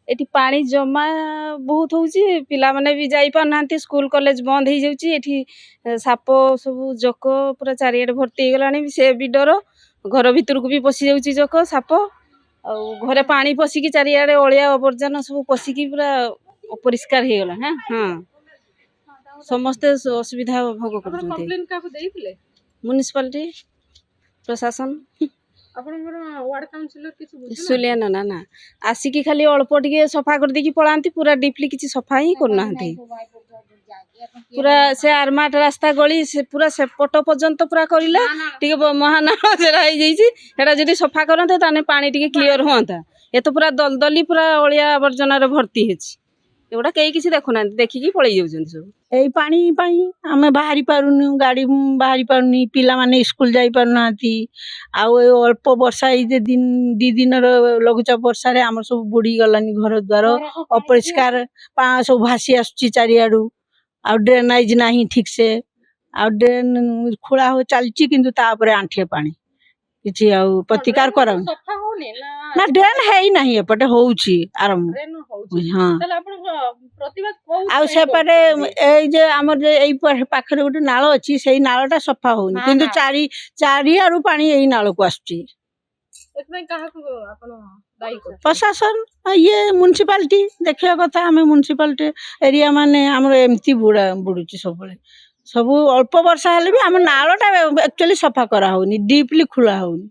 eighty पानी जमा बहुत होउची पिलामाने भी जाई पारनांती स्कूल कॉलेज बंद हो जाउची एठी साप सब जक पूरा चारियाडे भर्ती हो गलानी से भी डर घर भीतर को भी पसी जाउची जक साप आ घरे पानी पसिकी चारियाडे ओलिया आवर्जना सब पसिकी पूरा अपरिष्कार हो गला हां हां समस्त असुविधा भोग करते कंप्लेन काको देइथिले म्युनिसिपालिटी प्रशासन वार्ड काउंसिलर किसी बुझुना सुलिया ना ना आसिकी खाली अल्प टिके सफा कर देकी पळांती पूरा डीपली किसी सफा ही करना हंती पूरा से आरमाट रास्ता गली से पूरा से पट पर्यंत पूरा करिला टिके महानाल जरा हो जाईची हेडा जदी सफा करंते ताने पानी टिके क्लियर होंता ए तो पूरा दलदली पूरा ओलिया आवर्जना रे भर्ती हेची एवढा कई किसी देखुना देखिकी पळै जाउछन सब एई पानी पाई आमे बाहरी पारुनी गाड़ी बाहरी पारुनी पिला माने स्कूल जाई पारुनाती आउ ए अल्प वर्षा ई जे दिन दी दिन लघुचाप वर्षा रे हमर सब बुड़ी गलानी घर द्वार अपरिष्कार पा सब भासी आसुची चारियाडू आ ड्रेनेज नाही ठीक से आ ड्रेन खोला हो चलची किंतु तापरे आंठे पानी किछि आ प्रतिकार कराउ सफा होने ना ड्रेन है ही नहीं एपटे होउची आरंभ ट्रेन होउची हां तले आपण प्रतिवाद को आ सेपटे ए जे हमर जे एई पाखरे गोटे नाळ अछि सेई नाळटा सफा होउनी किंतु चारी आरु पानी एई नाळ को आसुची एतमे काहा को आपण दायी कर प्रशासन ये म्युनिसिपालिटी देखिया कथा हमें म्युनिसिपालिटी एरिया माने हमर एमती बुडुची सबले सब अल्प वर्षा हेले भी हम नाळटा एक्चुअली सफा करा होउनी डीपली खुला होउनी